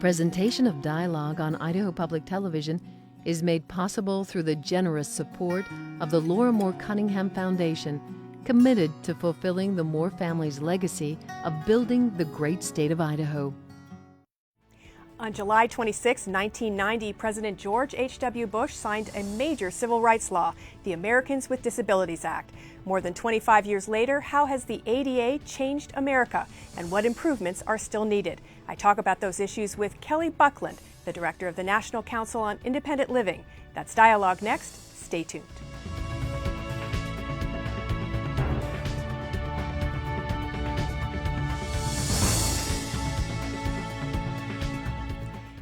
Presentation of Dialogue on Idaho Public Television is made possible through the generous support of the Laura Moore Cunningham Foundation, committed to fulfilling the Moore family's legacy of building the great state of Idaho. On July 26, 1990, President George H.W. Bush signed a major civil rights law, the Americans with Disabilities Act. More than 25 years later, how has the ADA changed America, and what improvements are still needed? I talk about those issues with Kelly Buckland, the director of the National Council on Independent Living. That's Dialogue next. Stay tuned.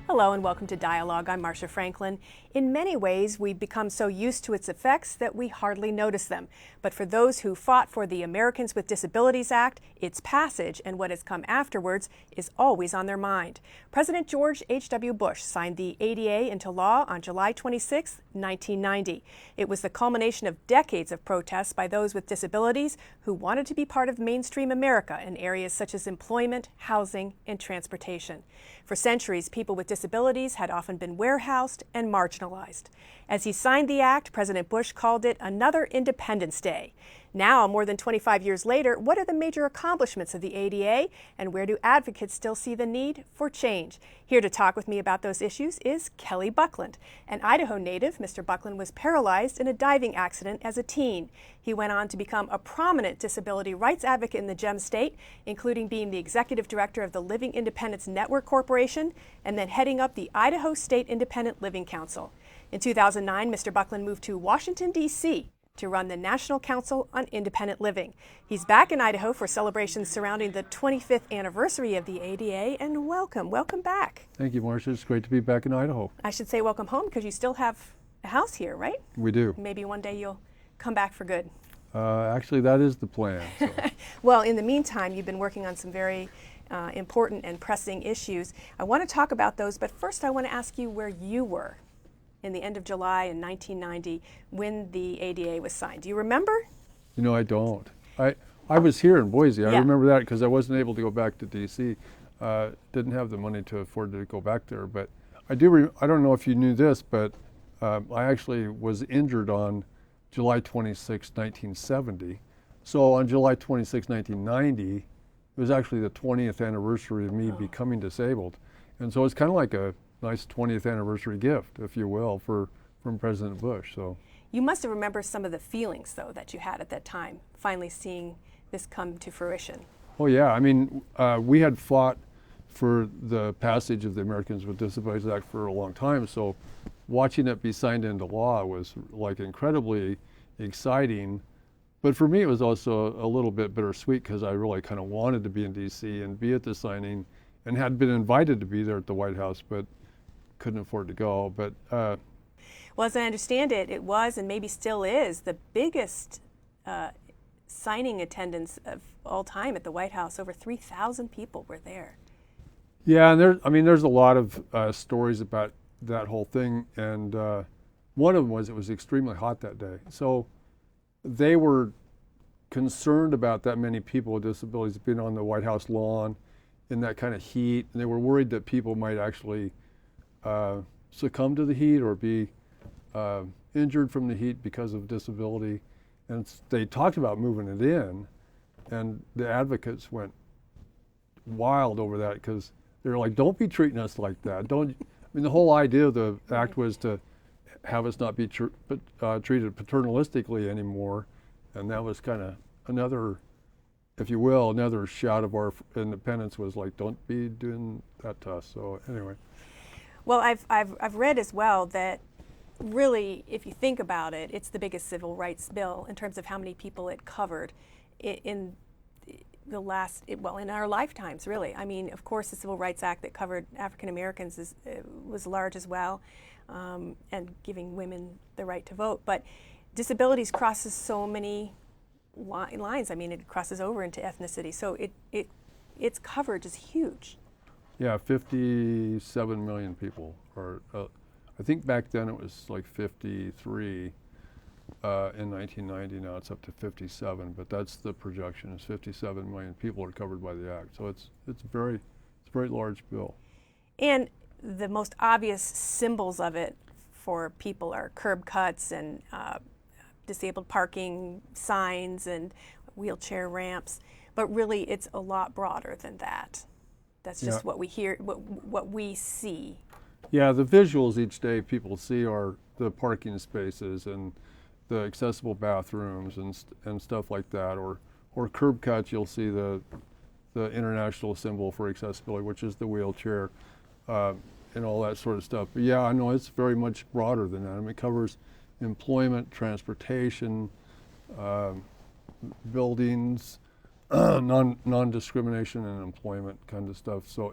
Hello and welcome to Dialogue. I'm Marcia Franklin. In many ways, we've become so used to its effects that we hardly notice them. But for those who fought for the Americans with Disabilities Act, its passage and what has come afterwards is always on their mind. President George H.W. Bush signed the ADA into law on July 26, 1990. It was the culmination of decades of protests by those with disabilities who wanted to be part of mainstream America in areas such as employment, housing, and transportation. For centuries, people with disabilities had often been warehoused and marginalized. As he signed the act, President Bush called it another Independence Day. Now, more than 25 years later, what are the major accomplishments of the ADA, and where do advocates still see the need for change? Here to talk with me about those issues is Kelly Buckland. An Idaho native, Mr. Buckland was paralyzed in a diving accident as a teen. He went on to become a prominent disability rights advocate in the Gem State, including being the executive director of the Living Independence Network Corporation, and then heading up the Idaho State Independent Living Council. In 2009, Mr. Buckland moved to Washington, D.C., to run the National Council on Independent Living. He's back in Idaho for celebrations surrounding the 25th anniversary of the ADA, and welcome back. Thank you, Marcia. It's great to be back in Idaho. I should say welcome home because you still have a house here, right? We do. Maybe one day you'll come back for good. Actually, that is the plan. So. Well, in the meantime, you've been working on some very important and pressing issues. I want to talk about those, but first I want to ask you where you were in the end of July in 1990 when the ADA was signed. Do you remember? You know, I don't. I was here in Boise. I Yeah. remember that because I wasn't able to go back to D.C. Didn't have the money to afford to go back there. But I do. I don't know if you knew this, but I actually was injured on July 26, 1970. So on July 26, 1990, it was actually the 20th anniversary of me becoming disabled. And so it's kind of like a nice 20th anniversary gift, if you will, from President Bush. So You must have remembered some of the feelings, though, that you had at that time, finally seeing this come to fruition. Oh yeah, I mean, we had fought for the passage of the Americans with Disabilities Act for a long time, so watching it be signed into law was like incredibly exciting. But for me, it was also a little bit bittersweet because I really kind of wanted to be in DC and be at the signing, and had been invited to be there at the White House, but couldn't afford to go. But well, as I understand it, it was and maybe still is the biggest signing attendance of all time at the White House. Over 3,000 people were there. Yeah, and there's a lot of stories about that whole thing, and one of them was it was extremely hot that day. So they were concerned about that many people with disabilities being on the White House lawn in that kind of heat, and they were worried that people might actually succumb to the heat or be injured from the heat because of disability. And they talked about moving it in, and the advocates went wild over that because they were like, don't be treating us like that. The whole idea of the act was to have us not be treated paternalistically anymore, and that was kind of another, if you will, another shout of our independence was like, don't be doing that to us. So anyway. Well, I've read as well that really, if you think about it, it's the biggest civil rights bill in terms of how many people it covered in the last, in our lifetimes, really. I mean, of course, the Civil Rights Act that covered African Americans was large as well, and giving women the right to vote. But disabilities crosses so many lines. I mean, it crosses over into ethnicity. So its coverage is huge. Yeah, 57 million people. Or I think back then it was like 53 in 1990. Now it's up to 57, but that's the projection. Is 57 million people are covered by the act. So it's a very large bill. And the most obvious symbols of it for people are curb cuts and disabled parking signs and wheelchair ramps. But really, it's a lot broader than that. That's just what we hear, what we see. Yeah, the visuals each day people see are the parking spaces and the accessible bathrooms and stuff like that, or curb cuts. You'll see the international symbol for accessibility, which is the wheelchair, and all that sort of stuff. But yeah, I know it's very much broader than that. I mean, it covers employment, transportation, buildings, non-discrimination and employment kind of stuff. So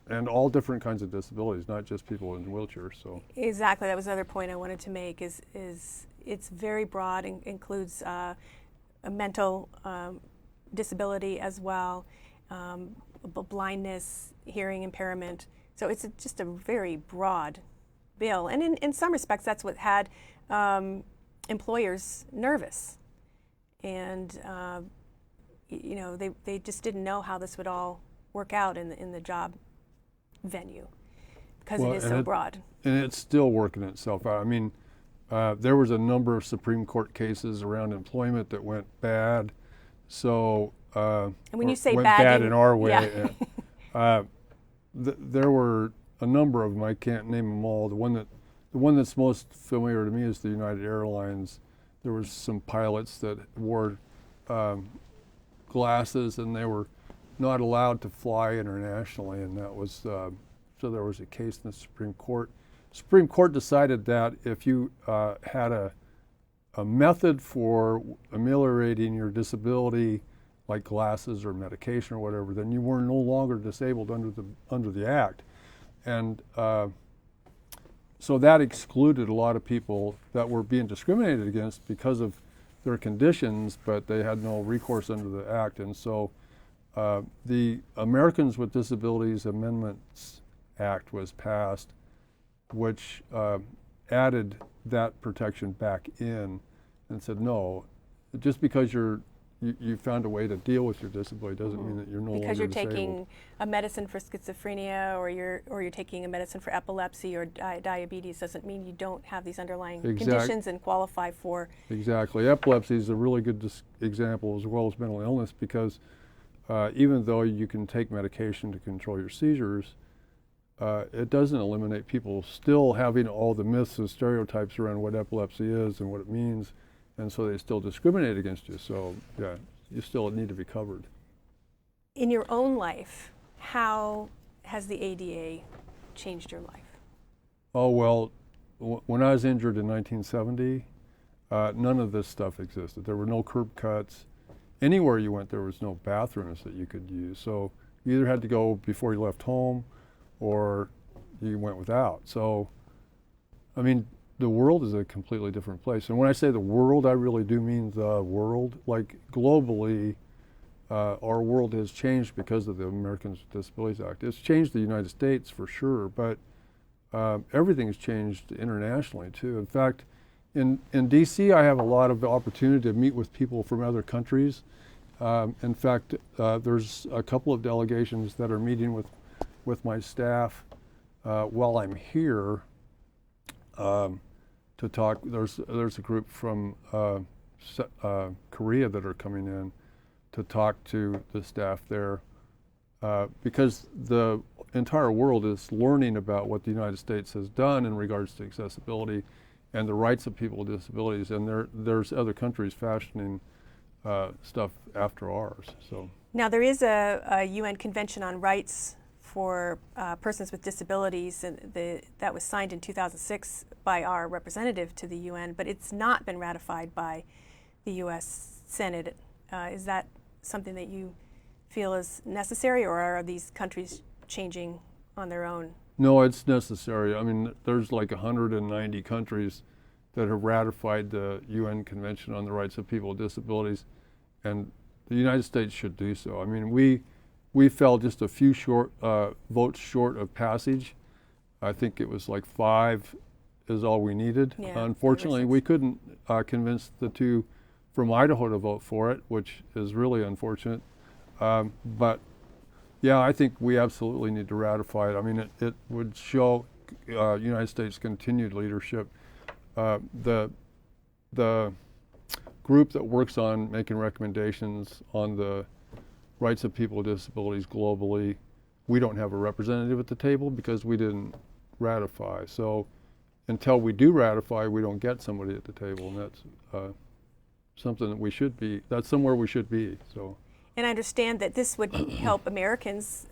and all different kinds of disabilities, not just people in wheelchairs. So exactly, that was another point I wanted to make. Is it's very broad, includes a mental disability as well, blindness, hearing impairment. So it's just a very broad bill, and in some respects, that's what had employers nervous, and you know, they just didn't know how this would all work out in the job venue because it is so broad. And it's still working itself out. I mean, there was a number of Supreme Court cases around employment that went bad. So and when you say went bad in our way, yeah. There were a number of them. I can't name them all. The one that's most familiar to me is the United Airlines. There was some pilots that wore glasses, and they were not allowed to fly internationally, and that was so there was a case in the Supreme Court. Supreme Court decided that if you had a method for ameliorating your disability, like glasses or medication or whatever, then you were no longer disabled under the Act, and so that excluded a lot of people that were being discriminated against because of their conditions, but they had no recourse under the Act. And so the Americans with Disabilities Amendments Act was passed, which added that protection back in and said, no, just because you found a way to deal with your disability doesn't mean that you're no longer disabled. Because you're taking a medicine for schizophrenia, or you're taking a medicine for epilepsy or diabetes, doesn't mean you don't have these underlying conditions and qualify for. Exactly. Epilepsy is a really good example, as well as mental illness, because even though you can take medication to control your seizures, it doesn't eliminate people still having all the myths and stereotypes around what epilepsy is and what it means. And so they still discriminate against you. So yeah, you still need to be covered. In your own life, how has the ADA changed your life? Oh, well, when I was injured in 1970, none of this stuff existed. There were no curb cuts. Anywhere you went, there was no bathrooms that you could use. So you either had to go before you left home or you went without. So, I mean, the world is a completely different place. And when I say the world, I really do mean the world. Like globally, our world has changed because of the Americans with Disabilities Act. It's changed the United States for sure, but everything's changed internationally too. In fact, in DC, I have a lot of opportunity to meet with people from other countries. In fact, there's a couple of delegations that are meeting with my staff while I'm here. To talk, there's a group from Korea that are coming in to talk to the staff there because the entire world is learning about what the United States has done in regards to accessibility and the rights of people with disabilities, and there's other countries fashioning stuff after ours. So now there is a UN Convention on Rights for persons with disabilities, and that was signed in 2006 by our representative to the UN, but it's not been ratified by the U.S. Senate. Is that something that you feel is necessary, or are these countries changing on their own? No, it's necessary. I mean, there's like 190 countries that have ratified the UN Convention on the Rights of People with Disabilities, and the United States should do so. I mean, we fell just a few votes short of passage. I think it was like 5 is all we needed. Yeah, unfortunately, we couldn't convince the 2 from Idaho to vote for it, which is really unfortunate. But Yeah, I think we absolutely need to ratify it. I mean, it would show United States continued leadership. The group that works on making recommendations on the rights of people with disabilities globally, we don't have a representative at the table because we didn't ratify. So until we do ratify, we don't get somebody at the table, and that's something that we should be, that's somewhere we should be. So. And I understand that this would help Americans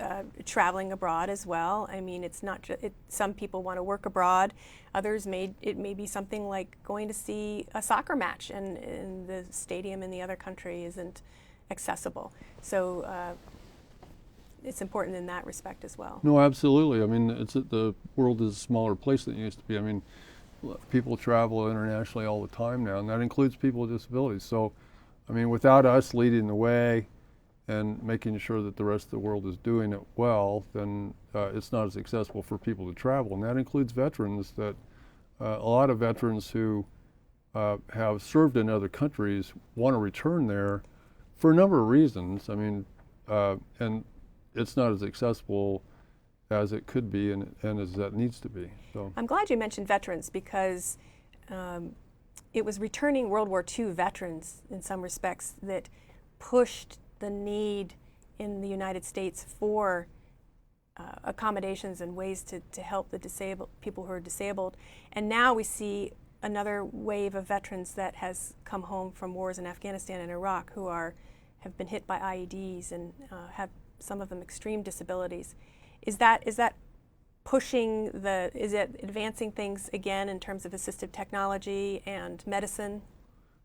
traveling abroad as well. I mean, it's not just, some people want to work abroad. Others it may be something like going to see a soccer match and the stadium in the other country isn't accessible. So it's important in that respect as well. No, absolutely. I mean, the world is a smaller place than it used to be. I mean, people travel internationally all the time now, and that includes people with disabilities. So, I mean, without us leading the way and making sure that the rest of the world is doing it well, then it's not as accessible for people to travel. And that includes veterans, that a lot of veterans who have served in other countries want to return there for a number of reasons. I mean, and it's not as accessible as it could be and as that needs to be. So I'm glad you mentioned veterans, because it was returning World War II veterans in some respects that pushed the need in the United States for accommodations and ways to help the people who are disabled. And now we see another wave of veterans that has come home from wars in Afghanistan and Iraq who have been hit by IEDs and have some of them extreme disabilities. Is that pushing is it advancing things again in terms of assistive technology and medicine?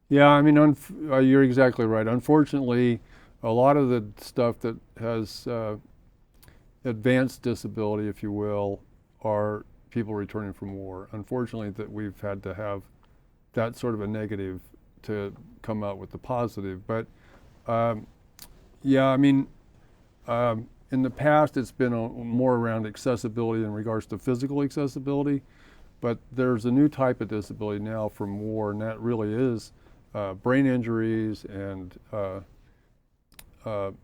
yeah, I mean, you're exactly right. Unfortunately, a lot of the stuff that has advanced disability, if you will, are people returning from war. Unfortunately, that we've had to have that sort of a negative to come out with the positive. But yeah, I mean, in the past it's been more around accessibility in regards to physical accessibility, but there's a new type of disability now from war, and that really is brain injuries and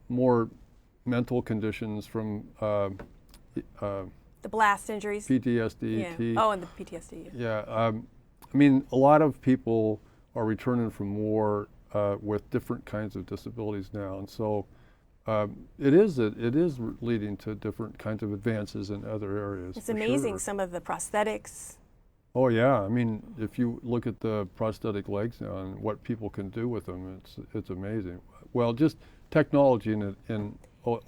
more mental conditions from The blast injuries? PTSD. Yeah. Oh, and the PTSD. Yeah, I mean, a lot of people are returning from war with different kinds of disabilities now, and so it is leading to different kinds of advances in other areas. It's amazing, some of the prosthetics. Oh yeah, I mean, if you look at the prosthetic legs now and what people can do with them, it's amazing. Well, just technology in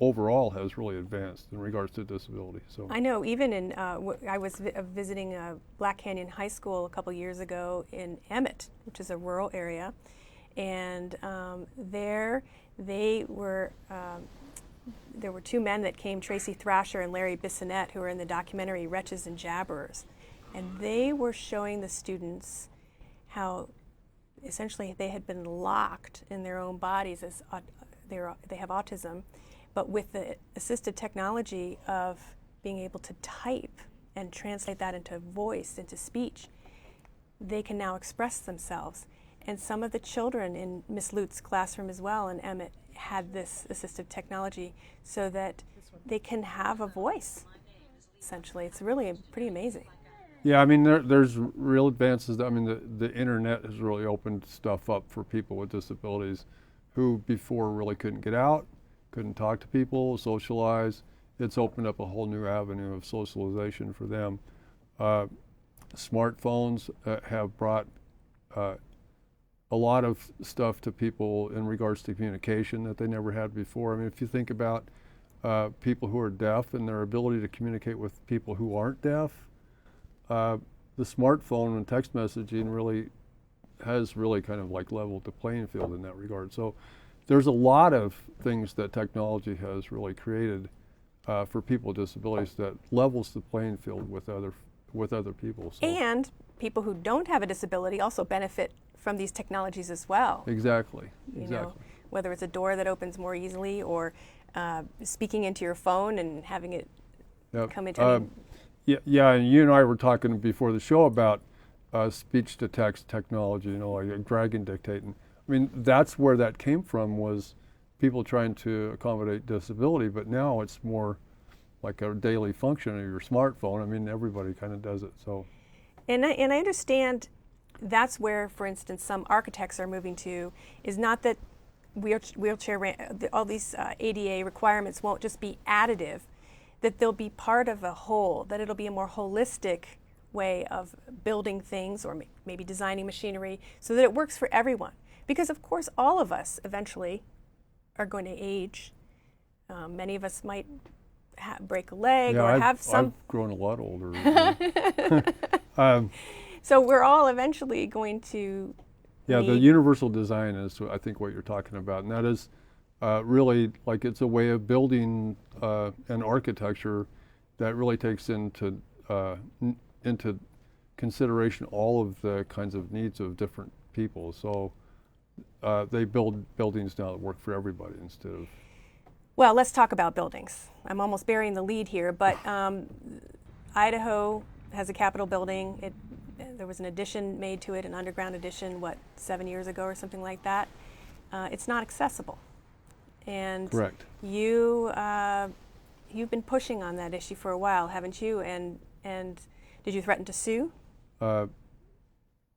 overall has really advanced in regards to disability. So I know, even in I was visiting Black Canyon High School a couple years ago in Emmett, which is a rural area, and there were two men that came, Tracy Thrasher and Larry Bissonette, who were in the documentary Wretches and Jabberers, and they were showing the students how essentially they had been locked in their own bodies as they have autism, but with the assistive technology of being able to type and translate that into voice, into speech, they can now express themselves. And some of the children in Miss Lute's classroom as well in Emmett had this assistive technology so that they can have a voice, essentially. It's really pretty amazing. yeah, I mean, there's real advances. I mean, the internet has really opened stuff up for people with disabilities who before really couldn't get out, couldn't talk to people, socialize. It's opened up a whole new avenue of socialization for them. Smartphones have brought a lot of stuff to people in regards to communication that they never had before. I mean, if you think about people who are deaf and their ability to communicate with people who aren't deaf, the smartphone and text messaging has really kind of like leveled the playing field in that regard. So there's a lot of things that technology has really created for people with disabilities that levels the playing field with other people. So. And people who don't have a disability also benefit from these technologies as well. Exactly. You know, whether it's a door that opens more easily or speaking into your phone and having it come into. Yeah, and you and I were talking before the show about speech-to-text technology, you know, like drag and dictate. And, I mean, that's where that came from, was people trying to accommodate disability, but now it's more like a daily function of your smartphone. I mean, everybody kind of does it. So, and I understand that's where, for instance, some architects are moving to, is not that all these ADA requirements won't just be additive, that they'll be part of a whole, that it'll be a more holistic way of building things or maybe designing machinery so that it works for everyone. Because of course all of us eventually are going to age. Many of us might break a leg or have some... I've grown a lot older. So we're all eventually going to the universal design is, I think, what you're talking about, and that is really like it's a way of building an architecture that really takes into consideration all of the kinds of needs of different people. So they build buildings now that work for everybody instead of... Well, let's talk about buildings. I'm almost burying the lead here, but Idaho has a Capitol building. There was an addition made to it, an underground addition, 7 years ago or something like that. It's not accessible. And correct. You've been pushing on that issue for a while, haven't you? And did you threaten to sue?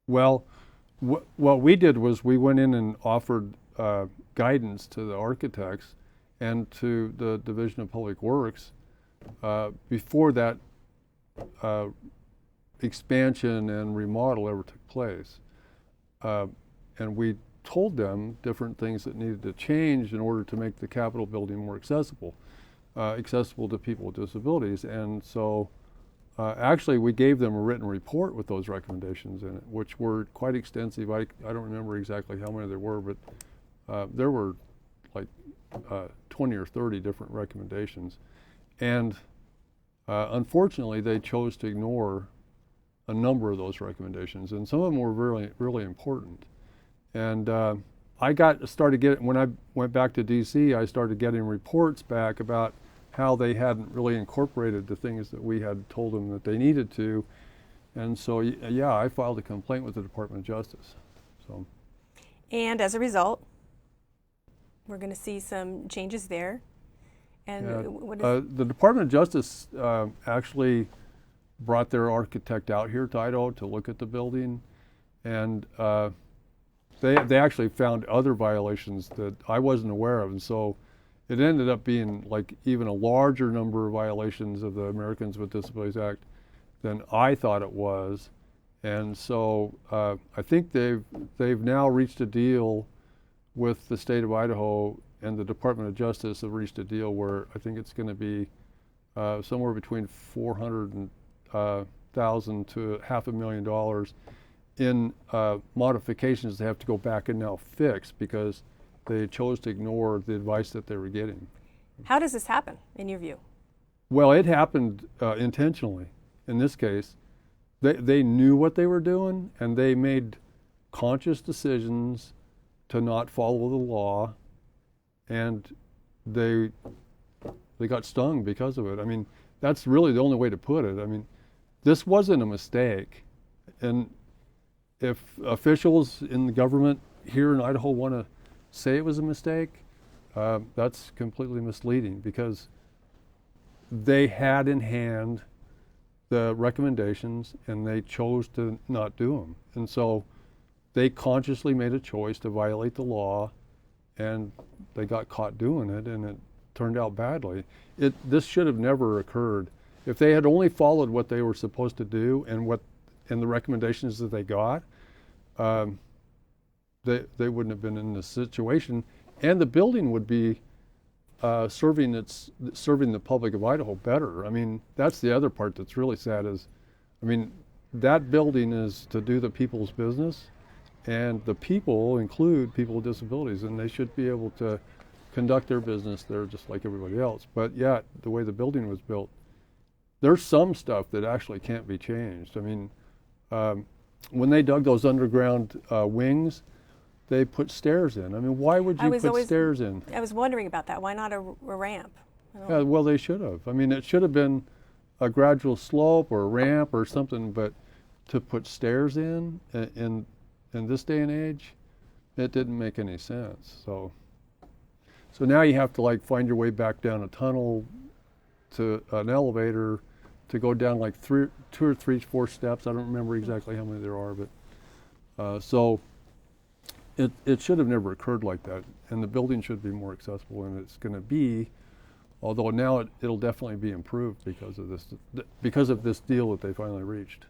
Well, what we did was we went in and offered guidance to the architects and to the Division of Public Works before that expansion and remodel ever took place. And we told them different things that needed to change in order to make the Capitol building more accessible to people with disabilities. And so actually we gave them a written report with those recommendations in it, which were quite extensive. I don't remember exactly how many there were, but there were like 20 or 30 different recommendations. And unfortunately, they chose to ignore a number of those recommendations, and some of them were really, really important. And I started getting, when I went back to DC, I started getting reports back about how they hadn't really incorporated the things that we had told them that they needed to. And so, yeah, I filed a complaint with the Department of Justice. So. And as a result, we're going to see some changes there. And the Department of Justice actually brought their architect out here to Idaho to look at the building, and they actually found other violations that I wasn't aware of, and so it ended up being like even a larger number of violations of the Americans with Disabilities Act than I thought it was. And so I think they've now reached a deal with the state of Idaho, and the Department of Justice have reached a deal where I think it's going to be somewhere between $400,000 to $500,000 in modifications they have to go back and now fix because they chose to ignore the advice that they were getting. How does this happen, in your view? Well, it happened intentionally. In this case, they knew what they were doing, and they made conscious decisions to not follow the law, and they got stung because of it. I mean, that's really the only way to put it. I mean, this wasn't a mistake, and if officials in the government here in Idaho want to say it was a mistake, that's completely misleading because they had in hand the recommendations and they chose to not do them. And so they consciously made a choice to violate the law, and they got caught doing it, and it turned out badly. This should have never occurred. If they had only followed what they were supposed to do and the recommendations that they got, they wouldn't have been in this situation, and the building would be serving the public of Idaho better. I mean, that's the other part that's really sad is, I mean, that building is to do the people's business, and the people include people with disabilities, and they should be able to conduct their business there just like everybody else. But yet, the way the building was built, there's some stuff that actually can't be changed. I mean, when they dug those underground wings, they put stairs in. I mean, why would you put stairs in? I was wondering about that. Why not a ramp? Yeah, well, they should have. I mean, it should have been a gradual slope or a ramp or something, but to put stairs in this day and age, it didn't make any sense. So now you have to like find your way back down a tunnel to an elevator to go down like 2 or 3, 4 steps. I don't remember exactly how many there are, but so it should have never occurred like that. And the building should be more accessible, and it's going to be. Although now it'll definitely be improved because of this deal that they finally reached.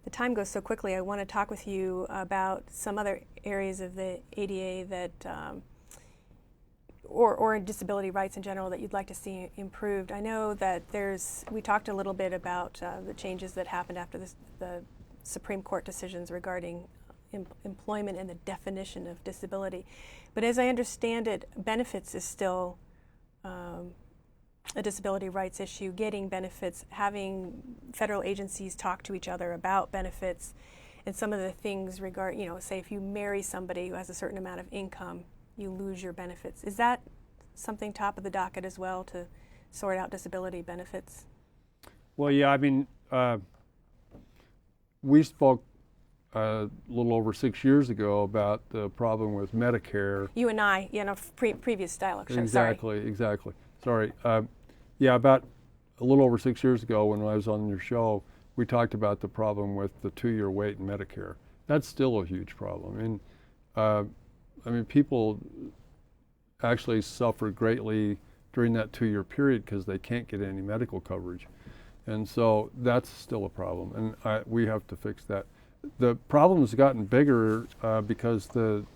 The time goes so quickly. I want to talk with you about some other areas of the ADA that, or disability rights in general, that you'd like to see improved. I know that we talked a little bit about the changes that happened after the Supreme Court decisions regarding employment and the definition of disability. But as I understand it, benefits is still a disability rights issue. Getting benefits, having federal agencies talk to each other about benefits, and some of the things say if you marry somebody who has a certain amount of income, you lose your benefits. Is that something top of the docket as well, to sort out disability benefits? Well, yeah, I mean, we spoke a little over 6 years ago about the problem with Medicare. You and I, previous dialogue show. Exactly. Sorry. Yeah, about a little over 6 years ago when I was on your show, we talked about the problem with the 2-year wait in Medicare. That's still a huge problem. And people actually suffer greatly during that 2-year period because they can't get any medical coverage. And so that's still a problem, and we have to fix that. The problem has gotten bigger because the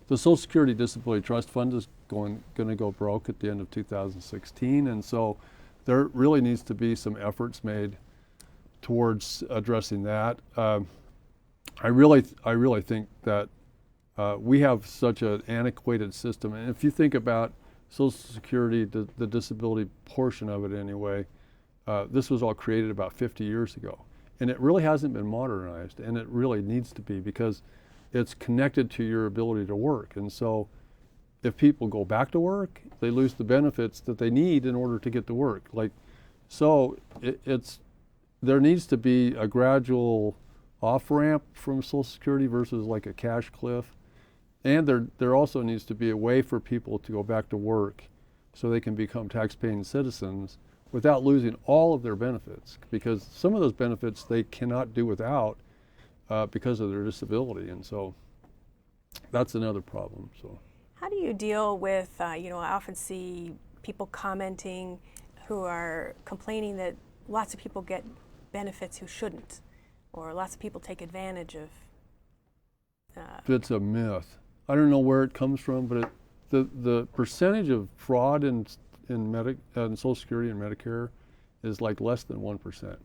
Social Security Disability Trust Fund is going to go broke at the end of 2016, and so there really needs to be some efforts made towards addressing that. I really think that we have such an antiquated system, and if you think about Social Security, the disability portion of it anyway, this was all created about 50 years ago. And it really hasn't been modernized, and it really needs to be, because it's connected to your ability to work. And so if people go back to work, they lose the benefits that they need in order to get to work. There needs to be a gradual off-ramp from Social Security versus like a cash cliff. And there also needs to be a way for people to go back to work so they can become tax-paying citizens without losing all of their benefits, because some of those benefits they cannot do without because of their disability, and so that's another problem. So, how do you deal with, I often see people commenting who are complaining that lots of people get benefits who shouldn't, or lots of people take advantage of. It's a myth. I don't know where it comes from, but the percentage of fraud in Social Security and Medicare is like less than 1%.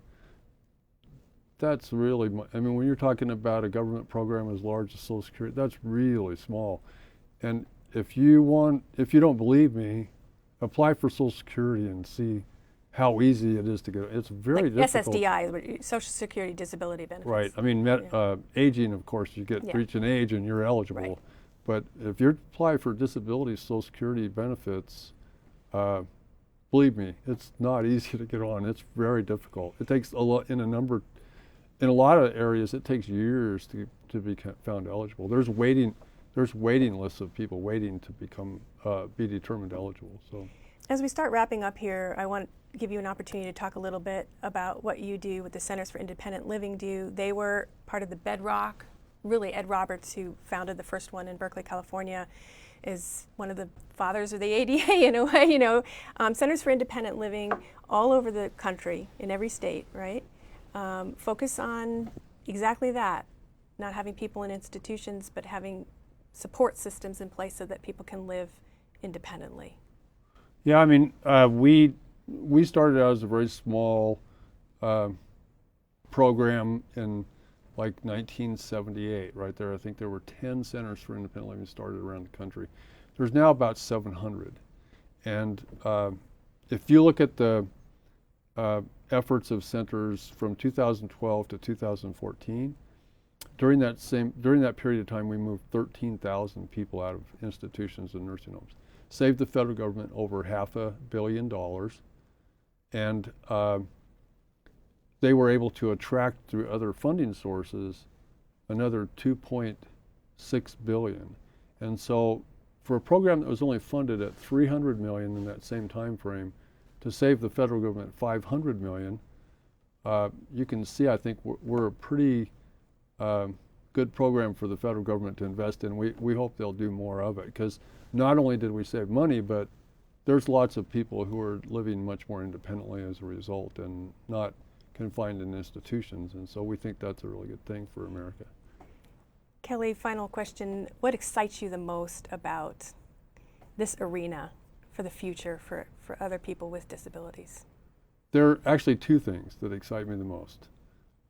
That's really, when you're talking about a government program as large as Social Security, that's really small. And if you don't believe me, apply for Social Security and see how easy it is to get. It's very difficult. SSDI, Social Security Disability Benefits. Right. Aging, of course, you reach an age and you're eligible. Right. But if you apply for disability Social Security benefits, believe me, it's not easy to get on. It's very difficult. It takes a lot in a lot of areas. It takes years to be found eligible. There's waiting lists of people waiting to be determined eligible. So, as we start wrapping up here, I want to give you an opportunity to talk a little bit about what you do with the Centers for Independent Living do. They were part of the bedrock. Really, Ed Roberts, who founded the first one in Berkeley, California, is one of the fathers of the ADA in a way. Centers for Independent Living all over the country, in every state, right? Focus on exactly that, not having people in institutions, but having support systems in place so that people can live independently. Yeah, we started out as a very small program in like 1978, right there. I think there were 10 centers for independent living started around the country. There's now about 700. And if you look at the efforts of centers from 2012 to 2014, during that period of time, we moved 13,000 people out of institutions and nursing homes, saved the federal government over $500 million, and they were able to attract through other funding sources another $2.6 billion. And so for a program that was only funded at $300 million in that same time frame, to save the federal government $500 million, you can see, I think, we're a pretty good program for the federal government to invest in. We hope they'll do more of it, because not only did we save money, but there's lots of people who are living much more independently as a result and not confined in institutions, and so we think that's a really good thing for America. Kelly, final question. What excites you the most about this arena for the future for other people with disabilities? There are actually two things that excite me the most.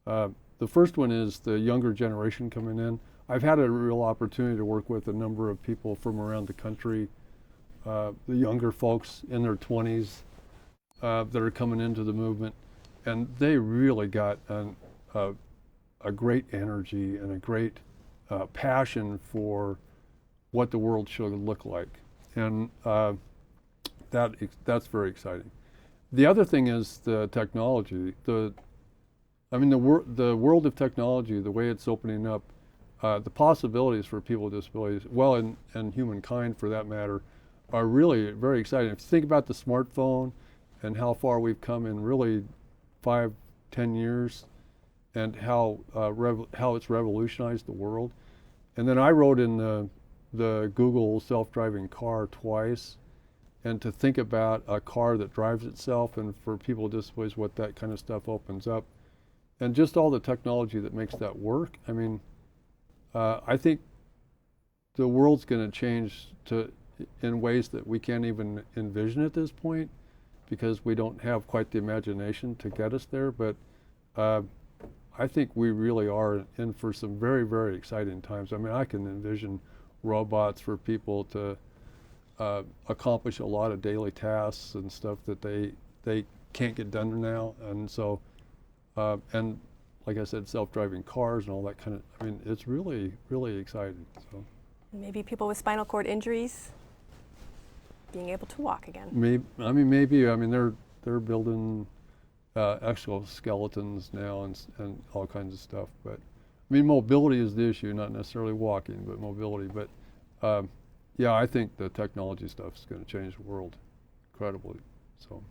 The first one is the younger generation coming in. I've had a real opportunity to work with a number of people from around the country, the younger folks in their 20s that are coming into the movement, and they really got a great energy and a great passion for what the world should look like, and that's very exciting. The other thing is the technology. The world of technology, the way it's opening up, the possibilities for people with disabilities, well, and humankind for that matter, are really very exciting. If you think about the smartphone and how far we've come in really 5-10 years, and how it's revolutionized the world. And then I rode in the Google self-driving car twice, and to think about a car that drives itself, and for people with disabilities, what that kind of stuff opens up, and just all the technology that makes that work. I mean, I think the world's going to change in ways that we can't even envision at this point, because we don't have quite the imagination to get us there. But I think we really are in for some very, very exciting times. I mean, I can envision robots for people to accomplish a lot of daily tasks and stuff that they can't get done now. And so, and like I said, self-driving cars and all that kind of, I mean, it's really, really exciting. So maybe people with spinal cord injuries being able to walk again. Maybe. I mean, they're building exoskeletons now and all kinds of stuff. But I mean, mobility is the issue, not necessarily walking, but mobility. But yeah, I think the technology stuff is going to change the world incredibly. So.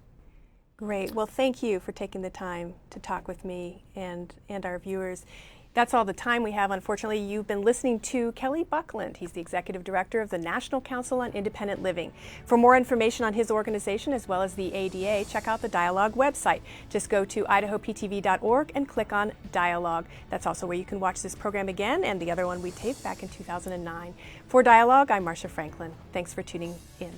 Great. Well, thank you for taking the time to talk with me and our viewers. That's all the time we have, unfortunately. You've been listening to Kelly Buckland. He's the Executive Director of the National Council on Independent Living. For more information on his organization, as well as the ADA, check out the Dialogue website. Just go to idahoptv.org and click on Dialogue. That's also where you can watch this program again and the other one we taped back in 2009. For Dialogue, I'm Marcia Franklin. Thanks for tuning in.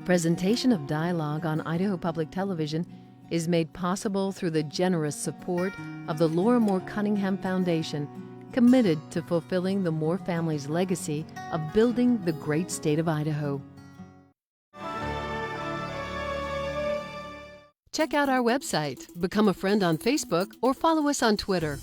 Presentation of Dialogue on Idaho Public Television is made possible through the generous support of the Laura Moore Cunningham Foundation, committed to fulfilling the Moore family's legacy of building the great state of Idaho. Check out our website, become a friend on Facebook, or follow us on Twitter.